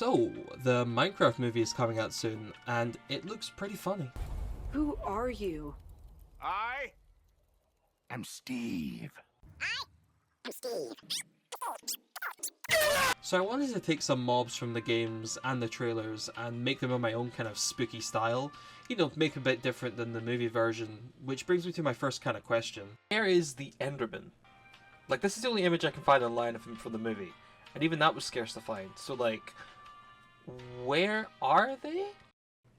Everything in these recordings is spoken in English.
So, the Minecraft movie is coming out soon, and it looks pretty funny. Who are you? I am Steve. So I wanted to take some mobs from the games and the trailers and make them in my own kind of spooky style. You know, make a bit different than the movie version, which brings me to my first kind of question. Where is the Enderman? Like, this is the only image I can find online of him from the movie, and even that was scarce to find. So, like, where are they?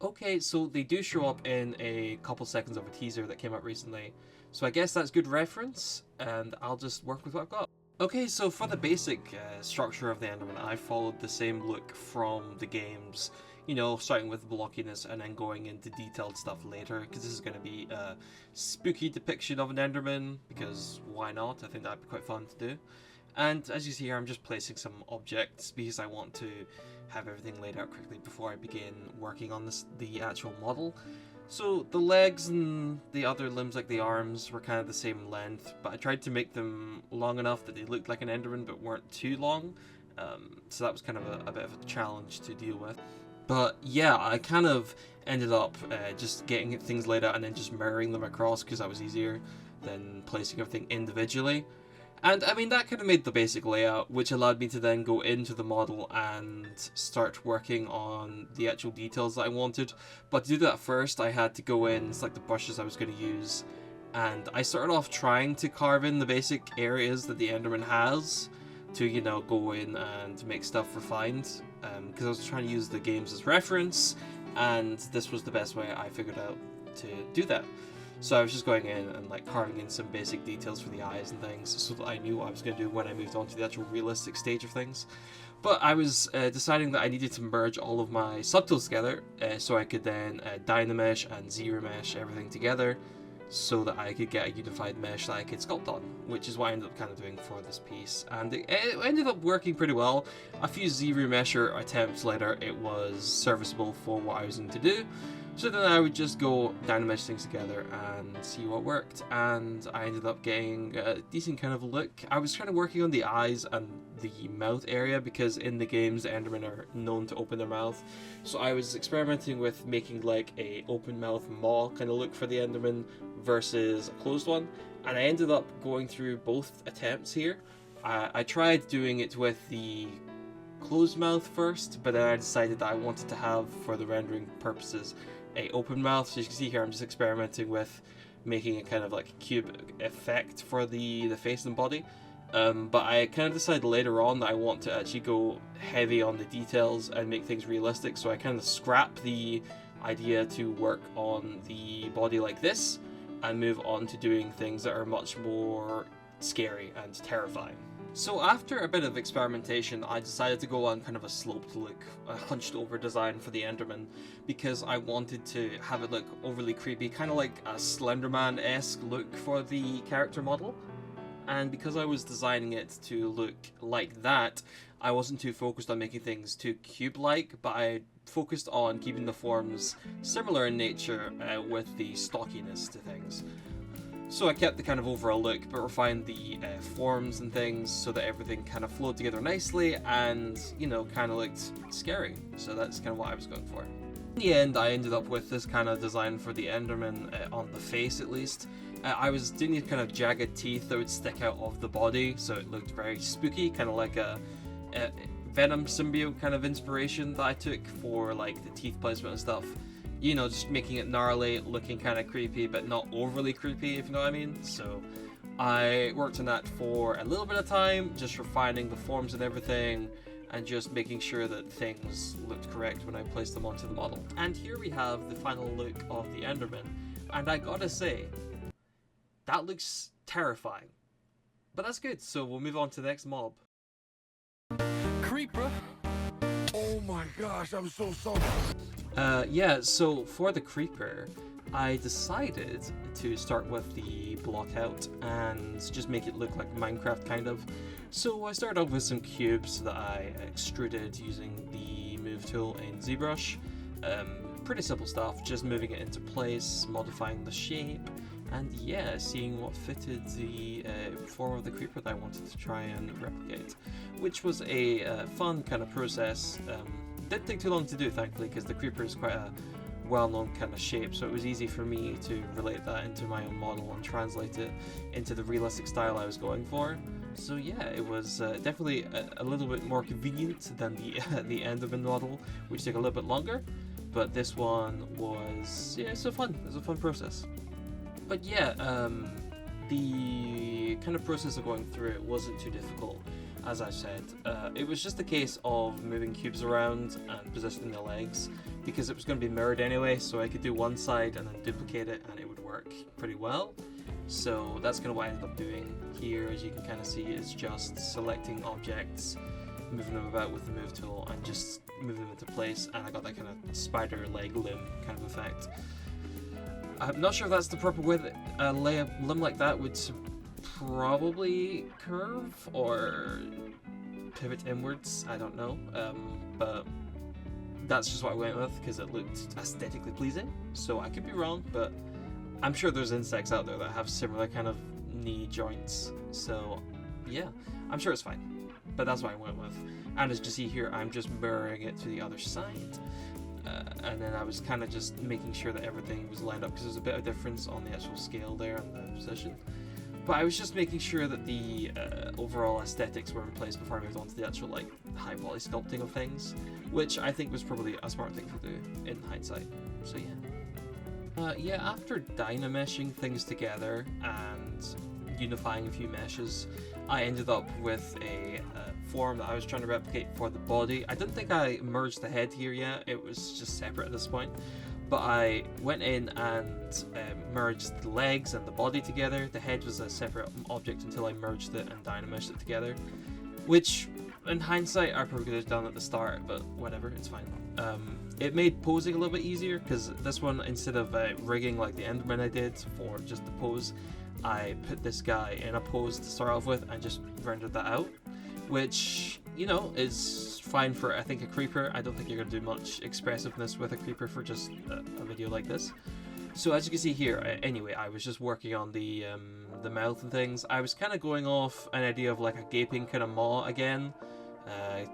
Okay, so they do show up in a couple seconds of a teaser that came out recently, so I guess that's good reference, and I'll just work with what I've got. Okay, so for the basic structure of the Enderman, I followed the same look from the games, you know, starting with blockiness and then going into detailed stuff later, because this is going to be a spooky depiction of an Enderman, because why not? I think that'd be quite fun to do. And as you see here, I'm just placing some objects because I want to have everything laid out quickly before I begin working on the actual model. So the legs and the other limbs, like the arms, were kind of the same length, but I tried to make them long enough that they looked like an Enderman but weren't too long. So that was kind of a bit of a challenge to deal with. But yeah, I kind of ended up just getting things laid out and then just mirroring them across because that was easier than placing everything individually. And I mean, that kind of made the basic layout, which allowed me to then go into the model and start working on the actual details that I wanted. But to do that first, I had to go in, select the brushes I was going to use, and I started off trying to carve in the basic areas that the Enderman has to, you know, go in and make stuff refined, because I was trying to use the games as reference, and this was the best way I figured out to do that. So I was just going in and like carving in some basic details for the eyes and things so that I knew what I was going to do when I moved on to the actual realistic stage of things. But I was deciding that I needed to merge all of my subtools together so I could then Dynamesh and Zero Mesh everything together so that I could get a unified mesh that I could sculpt on, which is what I ended up kind of doing for this piece. And it ended up working pretty well. A few Zero Mesher attempts later, it was serviceable for what I was going to do. So then I would just go Dynamesh things together and see what worked, and I ended up getting a decent kind of look. I was kind of working on the eyes and the mouth area because in the games the Endermen are known to open their mouth. So I was experimenting with making like a open mouth maw kind of look for the Enderman versus a closed one, and I ended up going through both attempts here. I tried doing it with the closed mouth first, but then I decided that I wanted to have, for the rendering purposes, a open mouth. So you can see here I'm just experimenting with making a kind of like cube effect for the face and body. But I kind of decided later on that I want to actually go heavy on the details and make things realistic, so I kind of scrap the idea to work on the body like this and move on to doing things that are much more scary and terrifying. So after a bit of experimentation, I decided to go on kind of a sloped look, a hunched over design for the Enderman, because I wanted to have it look overly creepy, kind of like a Slenderman-esque look for the character model. And because I was designing it to look like that, I wasn't too focused on making things too cube-like, but I focused on keeping the forms similar in nature with the stockiness to things. So I kept the kind of overall look, but refined the forms and things so that everything kind of flowed together nicely and, you know, kind of looked scary. So that's kind of what I was going for. In the end, I ended up with this kind of design for the Enderman on the face, at least. I was doing these kind of jagged teeth that would stick out of the body, so it looked very spooky, kind of like a Venom symbiote kind of inspiration that I took for like the teeth placement and stuff. You know, just making it gnarly, looking kind of creepy, but not overly creepy, if you know what I mean. So I worked on that for a little bit of time, just refining the forms and everything, and just making sure that things looked correct when I placed them onto the model. And here we have the final look of the Enderman, and I gotta say, that looks terrifying. But that's good, so we'll move on to the next mob. Creeper. Oh my gosh, I'm so sorry. Yeah, so for the Creeper, I decided to start with the block out and just make it look like Minecraft kind of. So I started off with some cubes that I extruded using the move tool in ZBrush. Pretty simple stuff, just moving it into place, modifying the shape, and yeah, seeing what fitted the form of the creeper that I wanted to try and replicate, which was a fun kind of process. didn't take too long to do, thankfully, because the creeper is quite a well-known kind of shape, so it was easy for me to relate that into my own model and translate it into the realistic style I was going for. So yeah, it was definitely a little bit more convenient than the the Enderman model, which took a little bit longer. But this one was, yeah, it's a fun process. But yeah, the kind of process of going through it wasn't too difficult, as I said. It was just a case of moving cubes around and positioning the legs, because it was going to be mirrored anyway, so I could do one side and then duplicate it and it would work pretty well. So that's kind of what I ended up doing here. As you can kind of see, is just selecting objects, moving them about with the move tool, and just moving them into place, and I got that kind of spider leg limb kind of effect. I'm not sure if that's the proper way that a limb like that would probably curve or pivot inwards, I don't know, but that's just what I went with because it looked aesthetically pleasing. So I could be wrong, but I'm sure there's insects out there that have similar kind of knee joints, so yeah, I'm sure it's fine. But that's what I went with. And as you see here, I'm just mirroring it to the other side. And then I was kind of just making sure that everything was lined up, because there's a bit of difference on the actual scale there and the position. But I was just making sure that the overall aesthetics were in place before I moved on to the actual like high poly sculpting of things, which I think was probably a smart thing to do in hindsight. So yeah. Yeah, after dynameshing things together and unifying a few meshes, I ended up with a form that I was trying to replicate for the body. I didn't think I merged the head here yet, it was just separate at this point. But I went in and merged the legs and the body together. The head was a separate object until I merged it and dynameshed it together. Which, in hindsight, I probably could have done at the start, but whatever, it's fine. It made posing a little bit easier, because this one, instead of rigging like the Enderman I did for just the pose, I put this guy in a pose to start off with and just rendered that out. Which, you know, is fine for, I think, a creeper. I don't think you're going to do much expressiveness with a creeper for just a video like this. So as you can see here, anyway, I was just working on the mouth and things. I was kind of going off an idea of like a gaping kind of maw again.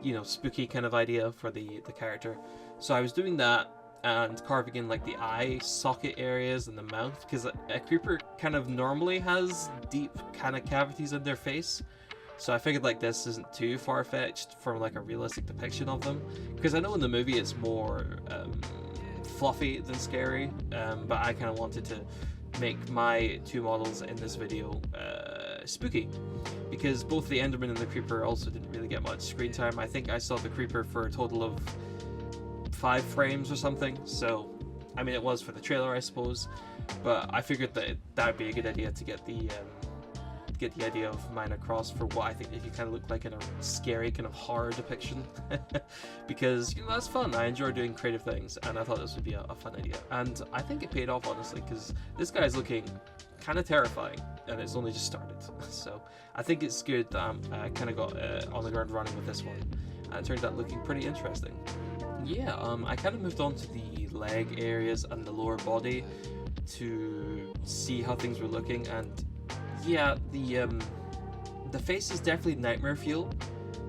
You know, spooky kind of idea for the character. So I was doing that and carving in like the eye socket areas and the mouth, because a creeper kind of normally has deep kind of cavities in their face. So I figured like this isn't too far-fetched from like a realistic depiction of them, because I know in the movie it's more fluffy than scary, but I kind of wanted to make my two models in this video spooky, because both the Enderman and the Creeper also didn't really get much screen time. I think I saw the Creeper for a total of 5 frames or something, so I mean it was for the trailer I suppose, but I figured that that'd be a good idea to get the idea of mine across for what I think it could kind of look like in a scary kind of horror depiction. Because, you know, that's fun. I enjoy doing creative things, and I thought this would be a fun idea. And I think it paid off, honestly, because this guy's looking kind of terrifying, and it's only just started. So I think it's good that I kind of got on the ground running with this one, and it turned out looking pretty interesting. Yeah, I kind of moved on to the leg areas and the lower body to see how things were looking, and yeah, the face is definitely nightmare fuel,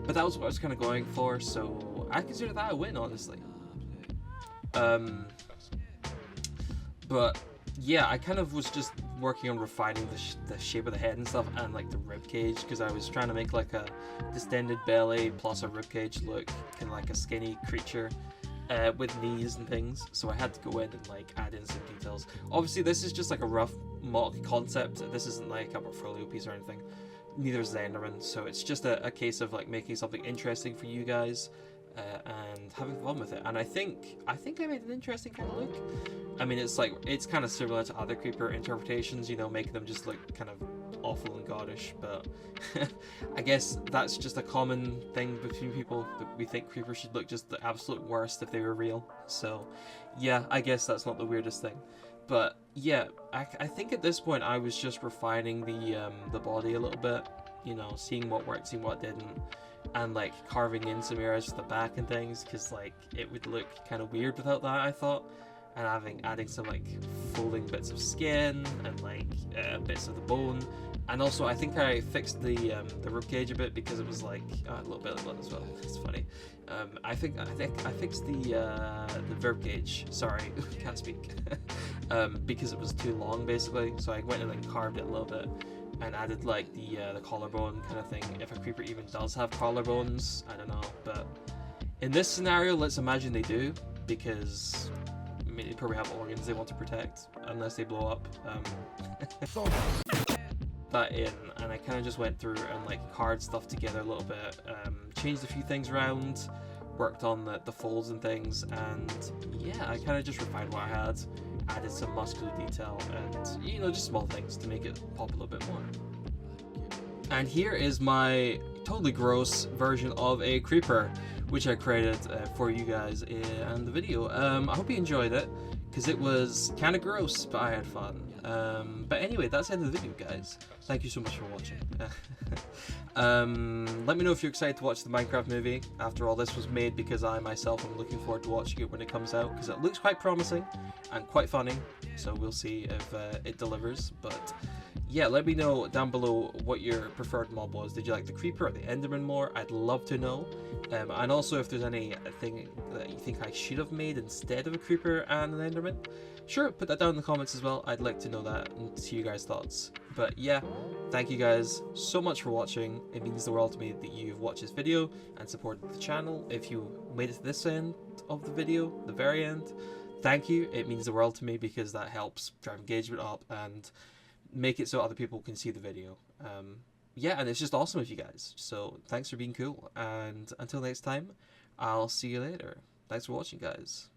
but that was what I was kind of going for, so I consider that a win, honestly. But yeah, I kind of was just working on refining the shape of the head and stuff, and like the rib cage, because I was trying to make like a distended belly plus a rib cage look, kind of like a skinny creature. With knees and things, so I had to go in and like add in some details. Obviously this is just like a rough mock concept, this isn't like a portfolio piece or anything, neither is the Enderman, so it's just a case of like making something interesting for you guys and having fun with it. And I think I made an interesting kind of look. I mean, it's kind of similar to other creeper interpretations, you know, making them just look kind of awful and gaudish, but I guess that's just a common thing between people, that we think creepers should look just the absolute worst if they were real. So yeah, I guess that's not the weirdest thing. But yeah, I think at this point I was just refining the body a little bit, you know, seeing what worked, seeing what didn't, and like carving in some areas to the back and things, because like it would look kind of weird without that, I thought. and adding some like folding bits of skin and like bits of the bone. And also, I think I fixed the ribcage a bit because it was like a little bit of blood as well. It's funny. I think I fixed the ribcage. Sorry, can't speak. Because it was too long basically. So I went and then carved it a little bit and added like the collarbone kind of thing. If a creeper even does have collarbones, I don't know. But in this scenario, let's imagine they do, because I mean, they probably have organs they want to protect unless they blow up. That in, and I kind of just went through and like carved stuff together a little bit, changed a few things around, worked on the folds and things, and yeah, I kind of just refined what I had, added some muscular detail, and you know, just small things to make it pop a little bit more. And here is my totally gross version of a creeper, which I created for you guys in the video. I hope you enjoyed it, because it was kind of gross, but I had fun. But anyway, that's the end of the video, guys. Thank you so much for watching. Let me know if you're excited to watch the Minecraft movie. After all, this was made because I myself am looking forward to watching it when it comes out, because it looks quite promising and quite funny. So we'll see if it delivers. But yeah, let me know down below what your preferred mob was. Did you like the Creeper or the Enderman more? I'd love to know. And also if there's anything that you think I should have made instead of a Creeper and an Enderman, sure, put that down in the comments as well. I'd like to know that and see you guys' thoughts. But yeah, thank you guys so much for watching. It means the world to me that you've watched this video and supported the channel. If you made it to this end of the video, the very end, thank you. It means the world to me because that helps drive engagement up and make it so other people can see the video. Yeah, and it's just awesome of you guys. So thanks for being cool, and until next time, I'll see you later. Thanks for watching, guys.